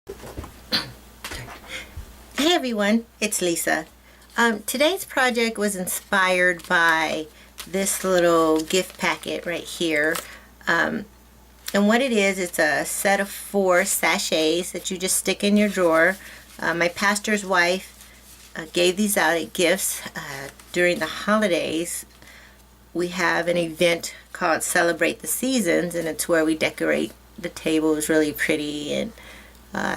Hey everyone, it's Lisa. Today's project was inspired by this little gift packet right here. And what it is, it's a set of 4 sachets that you just stick in your drawer. My pastor's wife gave these out as gifts during the holidays. We have an event called Celebrate the Seasons, and it's where we decorate the table. It's really pretty, and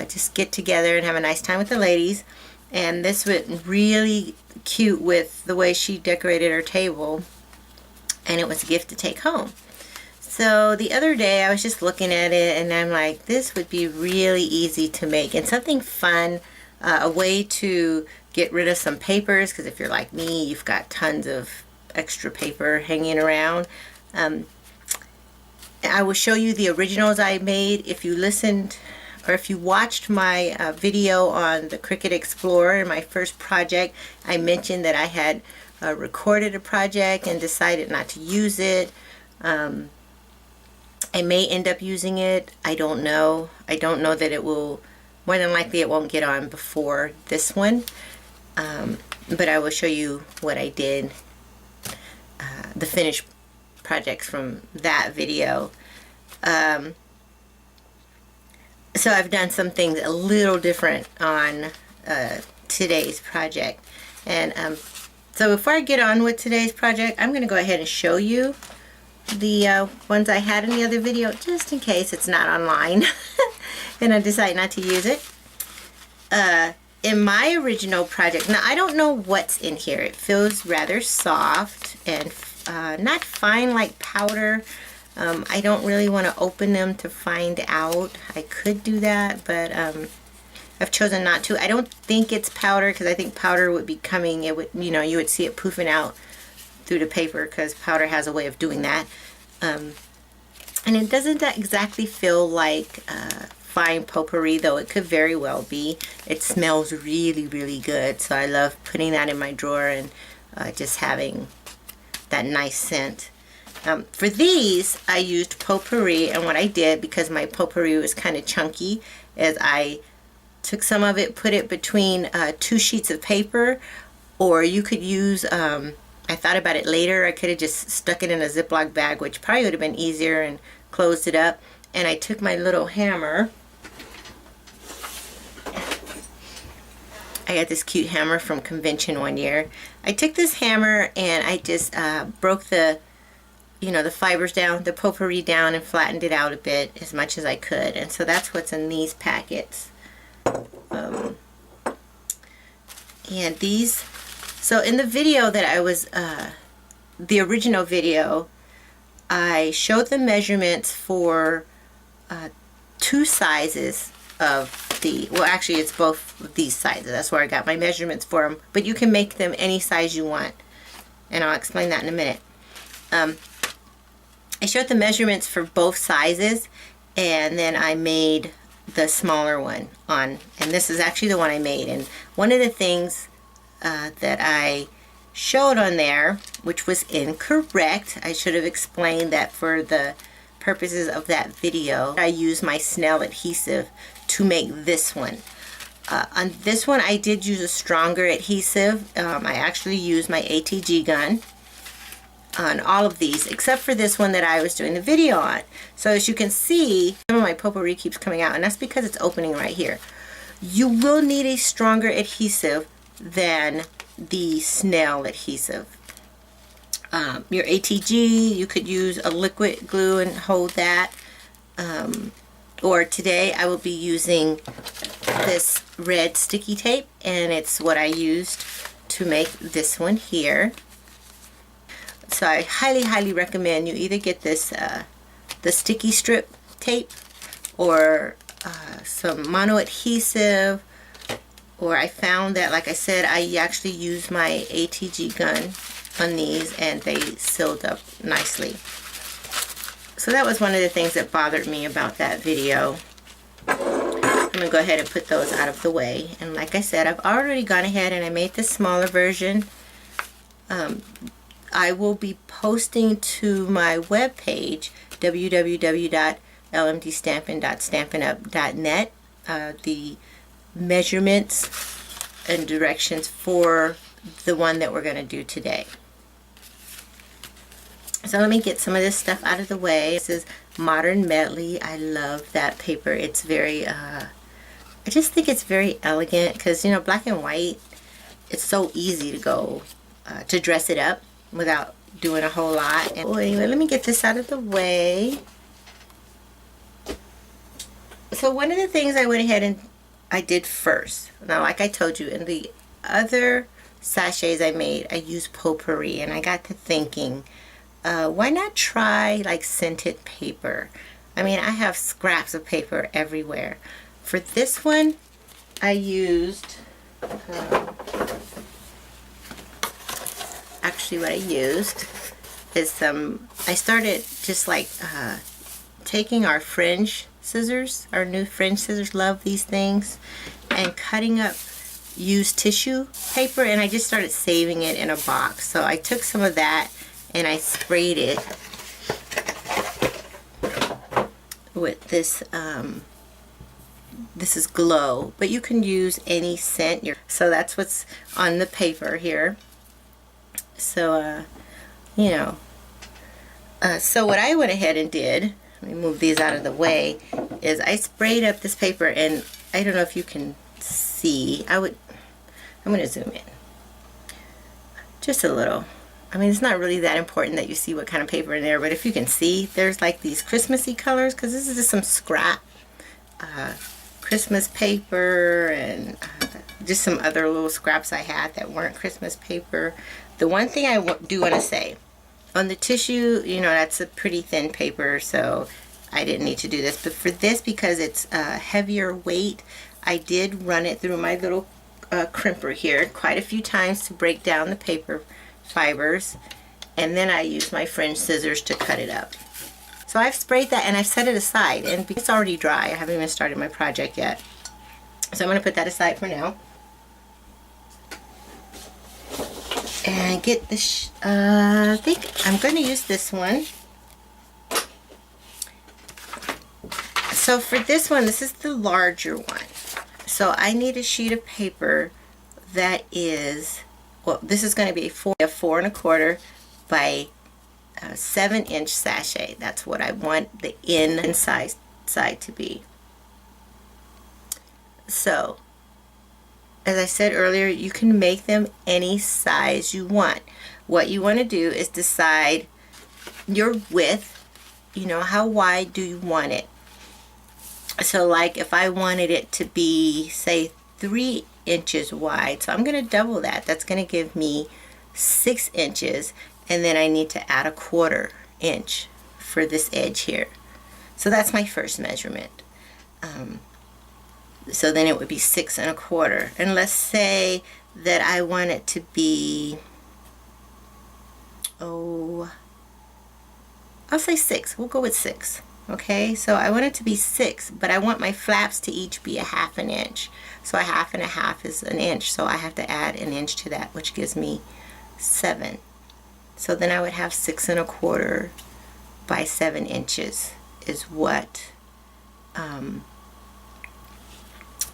just get together and have a nice time with the ladies. And this went really cute with the way she decorated her table, and it was a gift to take home. So the other day I was just looking at it and I'm like, this would be really easy to make and something fun, a way to get rid of some papers, because if you're like me, you've got tons of extra paper hanging around. I will show you the originals I made. If you listened or if you watched my video on the Cricut Explorer, my first project, I mentioned that I had recorded a project and decided not to use it. I may end up using it. I don't know. I don't know that it will, more than likely it won't get on before this one. But I will show you what I did, the finished projects from that video. So I've done some things a little different on today's project. And so before I get on with today's project, I'm going to go ahead and show you the ones I had in the other video, just in case it's not online and I decide not to use it. In my original project, now I don't know what's in here. It feels rather soft and not fine like powder. I don't really want to open them to find out. I could do that, but I've chosen not to. I don't think it's powder, because I think powder would be coming, it would, you know, you would see it poofing out through the paper, because powder has a way of doing that. And it doesn't exactly feel like fine potpourri, though it could very well be. It smells really, really good, so I love putting that in my drawer and just having that nice scent. For these, I used potpourri, and what I did, because my potpourri was kind of chunky, is I took some of it, put it between 2 sheets of paper, or you could use, I thought about it later, I could have just stuck it in a Ziploc bag, which probably would have been easier, and closed it up. And I took my little hammer. I got this cute hammer from convention one year. I took this hammer and I just broke the, you know, the fibers down, the potpourri down, and flattened it out a bit as much as I could. And so that's what's in these packets. And these, so in the video that I was, the original video, I showed the measurements for 2 sizes of the, well actually it's both of these sizes. That's where I got my measurements for them. But you can make them any size you want. And I'll explain that in a minute. I showed the measurements for both sizes, and then I made the smaller one on, and this is actually the one I made. And one of the things that I showed on there, which was incorrect, I should have explained that for the purposes of that video, I used my Snell adhesive to make this one. On this one I did use a stronger adhesive. I actually used my ATG gun on all of these, except for this one that I was doing the video on. So as you can see, some of my potpourri keeps coming out, and that's because it's opening right here. You will need a stronger adhesive than the Snell adhesive. Your ATG, you could use a liquid glue and hold that. Or today I will be using this red sticky tape, and it's what I used to make this one here. So I highly recommend you either get this the sticky strip tape, or some mono adhesive, or I found that, like I said, I actually used my ATG gun on these and they sealed up nicely. So that was one of the things that bothered me about that video. I'm going to go ahead and put those out of the way. And like I said, I've already gone ahead and I made the smaller version. I will be posting to my webpage, www.lmdstampin.stampinup.net, the measurements and directions for the one that we're going to do today. So let me get some of this stuff out of the way. This is Modern Medley. I love that paper. It's very, I just think it's very elegant because, you know, black and white, it's so easy to go, to dress it up without doing a whole lot. And, well, anyway, let me get this out of the way. So one of the things I went ahead and I did first, now like I told you, in the other sachets I made, I used potpourri, and I got to thinking, why not try like scented paper? I mean, I have scraps of paper everywhere. For this one, I used, actually what I used is some, I started just like taking our fringe scissors, our new fringe scissors, love these things, and cutting up used tissue paper, and I just started saving it in a box. So I took some of that and I sprayed it with this, this is Glow, but you can use any scent. So that's what's on the paper here. So, you know, so what I went ahead and did, let me move these out of the way, is I sprayed up this paper, and I don't know if you can see, I'm going to zoom in just a little. I mean, it's not really that important that you see what kind of paper in there, but if you can see, there's like these Christmassy colors, because this is just some scrap Christmas paper, and just some other little scraps I had that weren't Christmas paper. The one thing I do want to say, on the tissue, you know, that's a pretty thin paper, so I didn't need to do this. But for this, because it's heavier weight, I did run it through my little crimper here quite a few times to break down the paper fibers, and then I used my fringe scissors to cut it up. So I've sprayed that and I've set it aside, and because it's already dry, I haven't even started my project yet. So I'm going to put that aside for now. And get this, I think I'm going to use this one. So for this one, this is the larger one. So I need a sheet of paper that is, well, this is going to be a 4¼ by 7-inch sachet. That's what I want the inside side to be. So, as I said earlier, you can make them any size you want. What you want to do is decide your width, you know, how wide do you want it. So like if I wanted it to be, say, 3 inches wide, so I'm going to double that. That's going to give me 6 inches, and then I need to add a 1/4 inch for this edge here. So that's my first measurement. So then it would be 6 1/4. And let's say that I want it to be, oh, I'll say 6. We'll go with 6. Okay, so I want it to be 6, but I want my flaps to each be 1/2 inch. So 1/2 and 1/2 is 1 inch, so I have to add 1 inch to that, which gives me 7. So then I would have 6 1/4 by 7 inches is what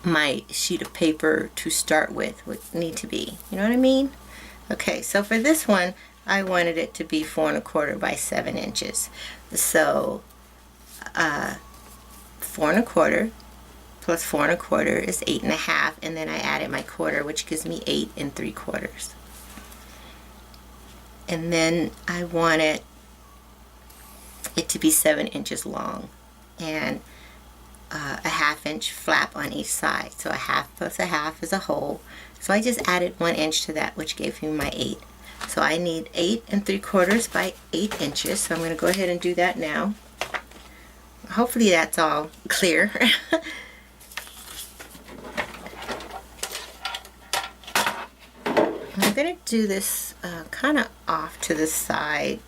my sheet of paper to start with would need to be. You know what I mean? Okay, so for this one, I wanted it to be 4 1/4 by 7 inches. So 4 1/4 plus 4 1/4 is 8 1/2, and then I added my 1/4, which gives me 8 3/4. And then I wanted it to be 7 inches long, and a 1/2 inch flap on each side. So 1/2 plus 1/2 is a whole. So I just added 1 inch to that, which gave me my 8. So I need 8 3/4 by 8 inches. So I'm going to go ahead and do that now. Hopefully that's all clear. I'm going to do this kind of off to the side.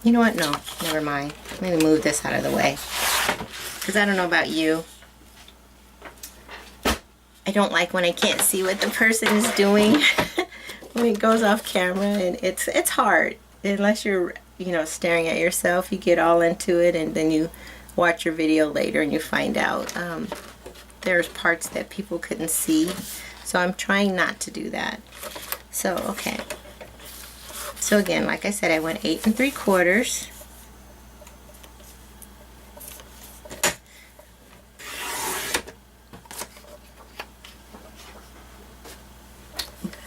You know what? No, never mind. I'm going to move this out of the way, because I don't know about you. I don't like when I can't see what the person is doing when it goes off camera, and it's hard unless you're, you know, staring at yourself. You get all into it, and then you watch your video later and you find out. there's parts that people couldn't see. So I'm trying not to do that. So, okay. So again, like I said, I went 8 3/4.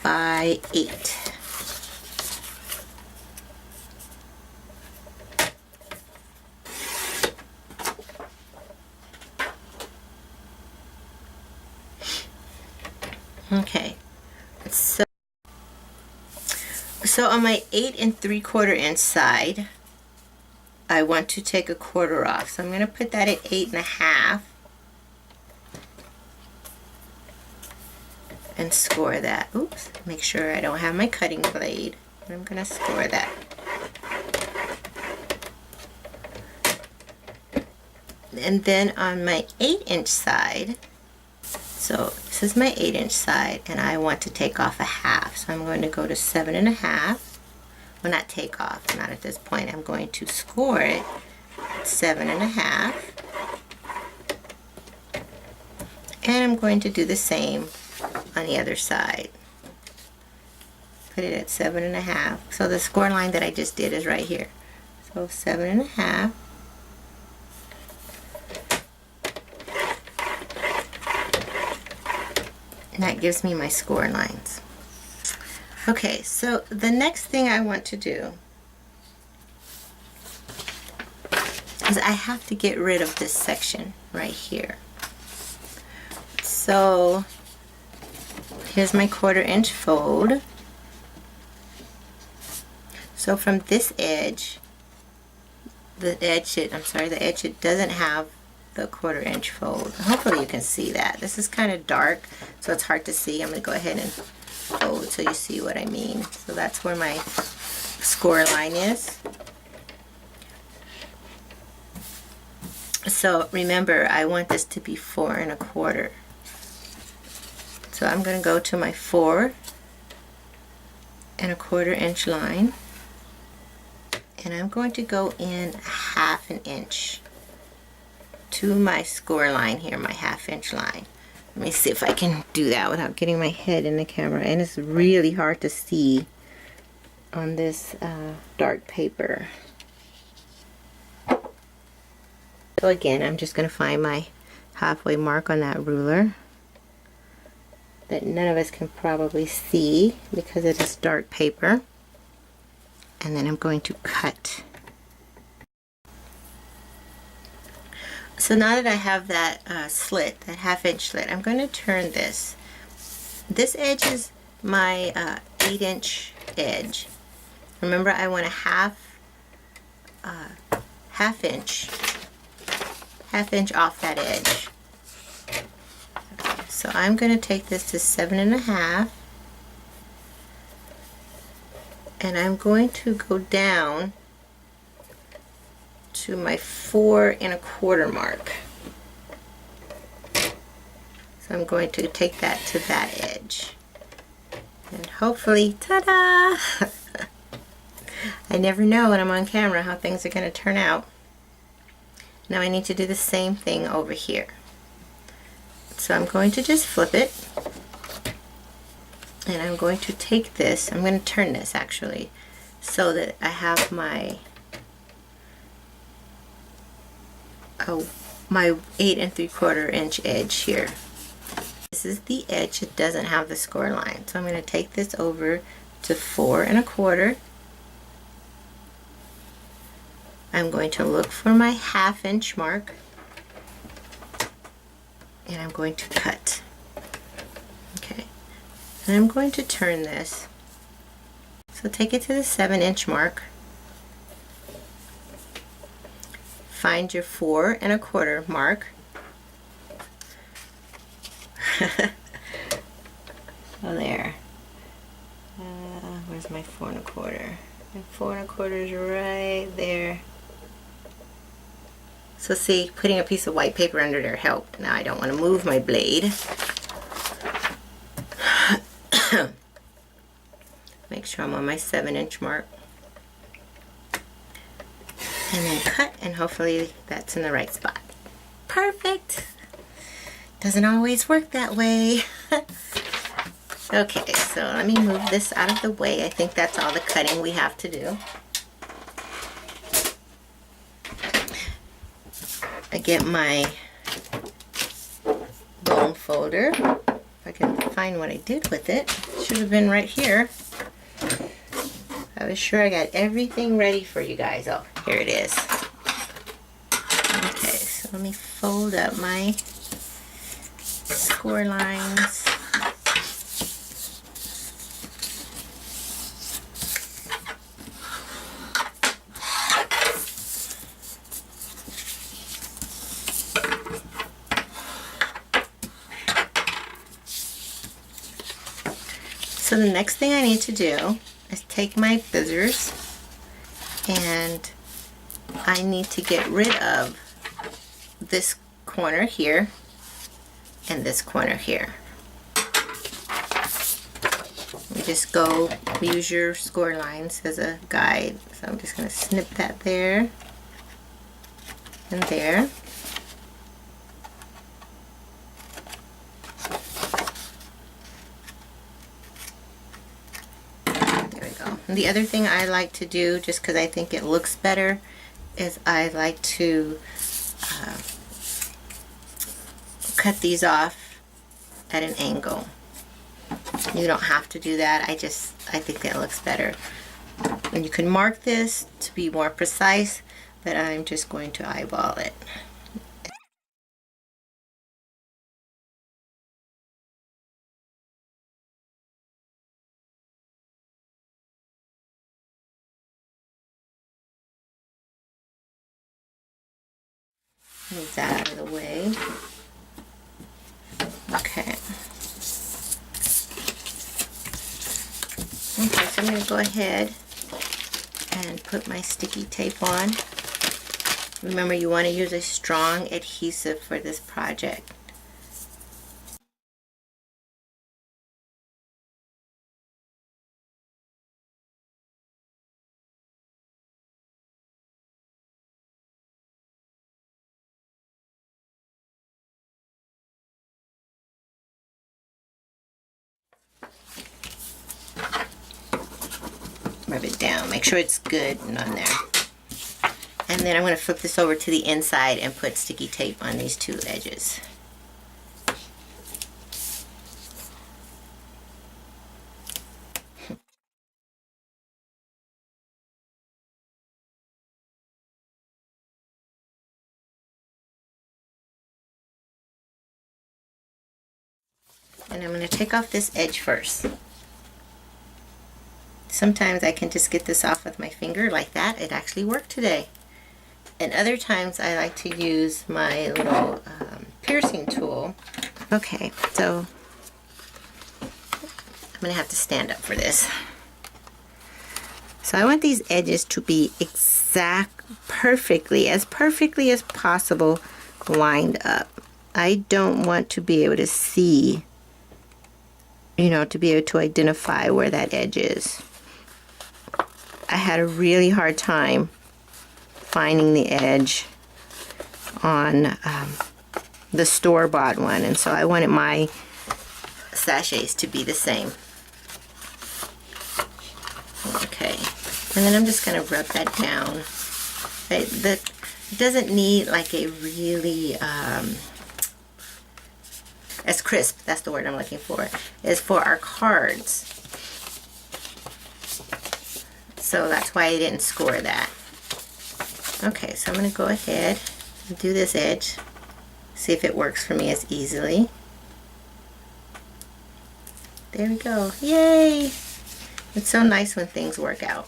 By 8. Okay, so on my 8 3/4 inch side, I want to take a quarter off. So I'm going to put that at 8 1/2 and score that. Oops, make sure I don't have my cutting blade. I'm going to score that. And then on my 8-inch side, so this is my 8-inch side, and I want to take off 1/2. So I'm going to go to 7 1/2. Well, not take off, not at this point. I'm going to score it 7 1/2. And I'm going to do the same on the other side. Put it at 7 1/2. So the score line that I just did is right here. So 7 1/2. And that gives me my score lines. Okay, so the next thing I want to do is I have to get rid of this section right here. So here's my 1/4 inch fold. So from this edge, the edge it doesn't have the 1/4 inch fold. Hopefully you can see that. This is kind of dark, so it's hard to see. I'm going to go ahead and fold so you see what I mean. So that's where my score line is. So remember, I want this to be 4 1/4. So I'm going to go to my 4 1/4 inch line, and I'm going to go in 1/2 inch to my score line here, my 1/2 inch line. Let me see if I can do that without getting my head in the camera, and it's really hard to see on this dark paper. So again, I'm just going to find my halfway mark on that ruler that none of us can probably see because it is dark paper, and then I'm going to cut. So now that I have that slit, that 1/2 inch slit, I'm going to turn this. This edge is my 8-inch edge. Remember, I want a half inch off that edge. Okay, so I'm going to take this to 7 1/2, and I'm going to go down to my 4 1/4 mark. So I'm going to take that to that edge, and hopefully, ta-da! I never know when I'm on camera how things are going to turn out. Now I need to do the same thing over here. So I'm going to just flip it, and I'm going to take this, I'm going to turn this actually, so that I have my my 8 3/4 inch edge here. This is the edge that doesn't have the score line. So I'm going to take this over to 4 1/4. I'm going to look for my 1/2 inch mark, and I'm going to cut. Okay, and I'm going to turn this. So take it to the 7-inch mark. Find your 4 1/4 mark. Oh, there. Where's my 4 1/4? My 4 1/4 is right there. So see, putting a piece of white paper under there helped. Now I don't want to move my blade. Make sure I'm on my 7-inch mark. And then cut, and hopefully that's in the right spot. Perfect! doesn't always work that way. Okay, so let me move this out of the way. I think that's all the cutting we have to do. I get my bone folder. If I can find what I did with it. Should have been right here. I was sure I got everything ready for you guys. Oh, here it is. Okay, so let me fold up my score lines. So the next thing I need to do is take my scissors and I need to get rid of this corner here and this corner here. You just go use your score lines as a guide. So I'm just going to snip that there and there. And the other thing I like to do, just because I think it looks better, is I like to cut these off at an angle. You don't have to do that. I think it looks better. And you can mark this to be more precise, but I'm just going to eyeball it. Move that out of the way. Okay. Okay, so I'm going to go ahead and put my sticky tape on. Remember, you want to use a strong adhesive for this project. Rub it down, make sure it's good and on there. And then I'm going to flip this over to the inside and put sticky tape on these two edges. And I'm going to take off this edge first. Sometimes I can just get this off with my finger like that. It actually worked today. And other times I like to use my little piercing tool. Okay, so I'm going to have to stand up for this. So I want these edges to be perfectly as possible lined up. I don't want to be able to see, to be able to identify where that edge is. I had a really hard time finding the edge on the store-bought one, and so I wanted my sachets to be the same. Okay, and then I'm just going to rub that down. It doesn't need like a really as crisp, that's the word I'm looking for, is for our cards. So that's why I didn't score that. Okay, so I'm going to go ahead and do this edge. See if it works for me as easily. There we go. Yay! It's so nice when things work out.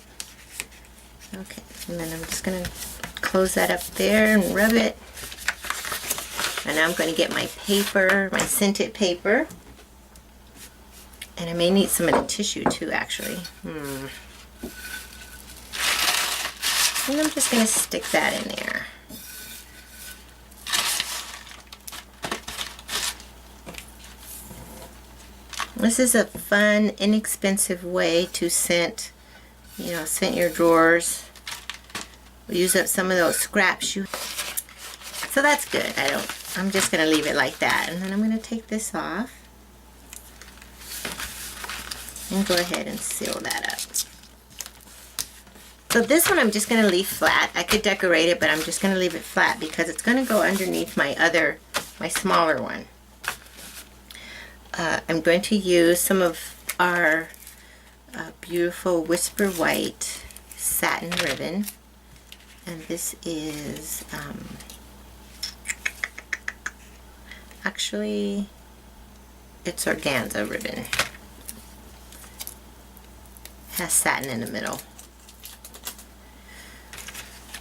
Okay, and then I'm just going to close that up there and rub it. And now I'm going to get my paper, my scented paper. And I may need some of the tissue too, actually. And I'm just going to stick that in there. This is a fun, inexpensive way to scent, scent your drawers. We'll use up some of those scraps. So that's good. I'm just going to leave it like that. And then I'm going to take this off and go ahead and seal that up. So this one I'm just going to leave flat. I could decorate it, but I'm just going to leave it flat because it's going to go underneath my smaller one. I'm going to use some of our beautiful Whisper White satin ribbon. And this is, actually, it's organza ribbon. Has satin in the middle.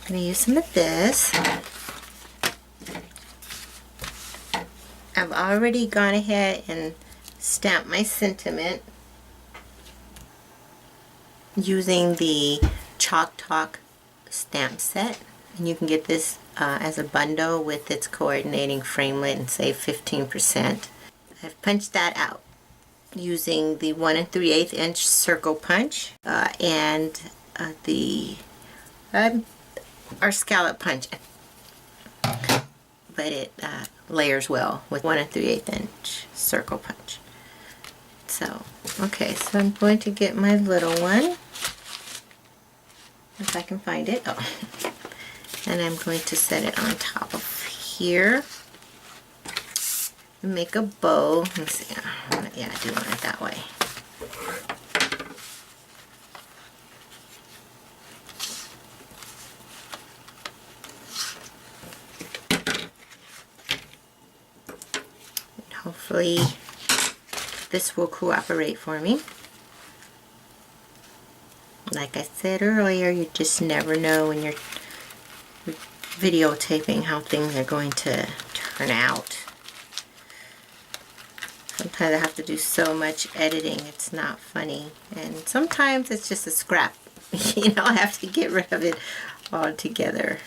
I'm going to use some of this. I've already gone ahead and stamped my sentiment using the Chalk Talk stamp set. And you can get this as a bundle with its coordinating framelit and save 15%. I've punched that out using the 1 3/8 inch circle punch and our scallop punch, but it layers well with 1 3/8 inch circle punch. So, okay, so I'm going to get my little one, if I can find it. Oh, and I'm going to set it on top of here and make a bow. Let's see. Yeah, I do want it that way. Hopefully this will cooperate for me. Like I said earlier, you just never know when you're videotaping how things are going to turn out. Sometimes I have to do so much editing, it's not funny. And sometimes it's just a scrap. You know, I have to get rid of it altogether.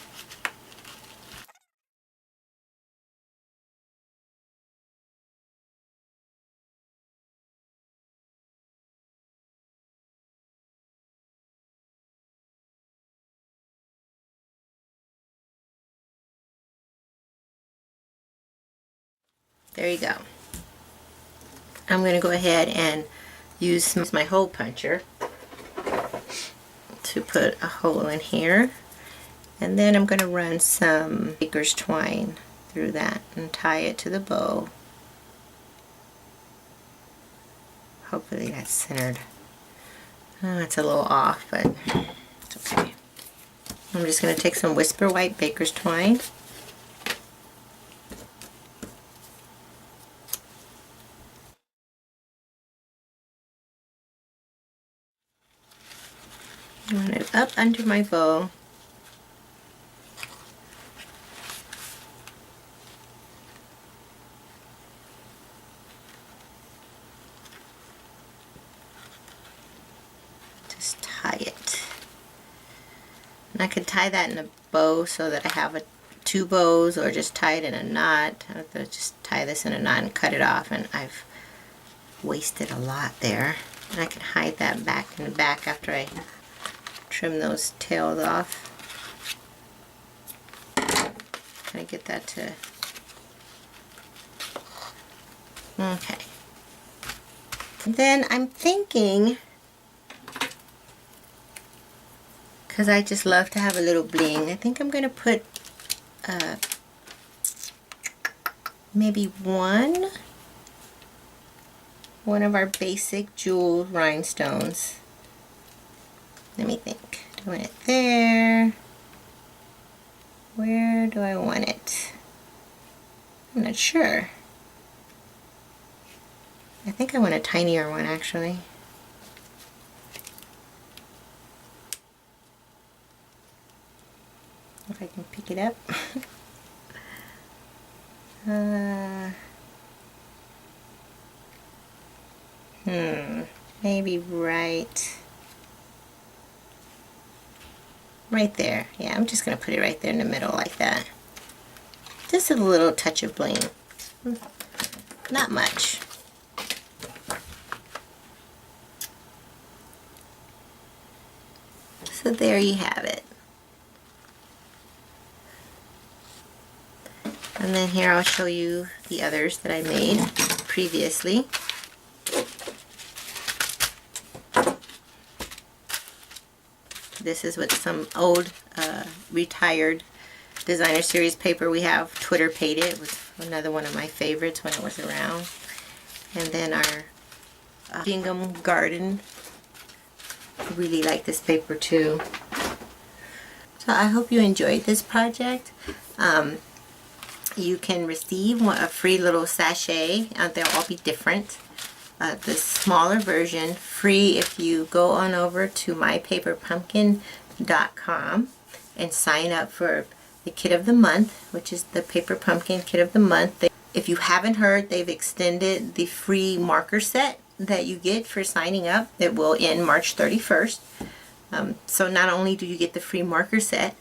There you go. I'm going to go ahead and use my hole puncher to put a hole in here. And then I'm going to run some baker's twine through that and tie it to the bow. Hopefully that's centered. Oh, it's a little off, but it's okay. I'm just going to take some Whisper White baker's twine. Run it up under my bow. Just tie it. And I could tie that in a bow so that I have two bows, or just tie it in a knot. I have to just tie this in a knot and cut it off, and I've wasted a lot there. And I can hide that back in the back after I trim those tails off. Can I get that to... Okay. And then I'm thinking, because I just love to have a little bling, I think I'm going to put maybe one of our basic jewel rhinestones. Let me think. Do I want it there? Where do I want it? I'm not sure. I think I want a tinier one, actually. If I can pick it up. Maybe right there. Yeah, I'm just gonna put it right there in the middle like that. Just a little touch of bling. Not much. So there you have it. And And then here I'll show you the others that I made previously. This is with some old retired designer series paper we have. Twitter paid it. It was another one of my favorites when it was around. And then our Gingham Garden. I really like this paper too. So I hope you enjoyed this project. You can receive a free little sachet. They'll all be different. The smaller version free if you go on over to mypaperpumpkin.com and sign up for the Kit of the Month, which is the Paper Pumpkin Kit of the Month. If you haven't heard, they've extended the free marker set that you get for signing up. It will end March 31st. So not only do you get the free marker set,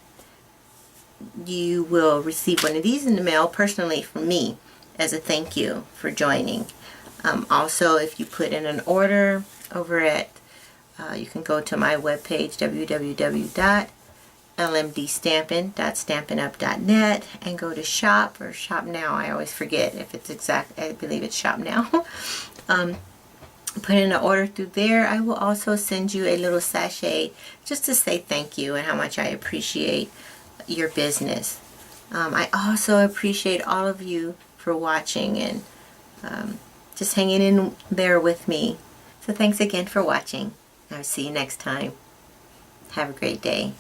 you will receive one of these in the mail personally from me as a thank you for joining. Also, if you put in an order over at, you can go to my webpage, www.lmdstampin.stampinup.net, and go to shop or shop now. I always forget if it's exact. I believe it's shop now. Put in an order through there. I will also send you a little sachet just to say thank you and how much I appreciate your business. I also appreciate all of you for watching and just hanging in there with me. So thanks again for watching. I'll see you next time. Have a great day.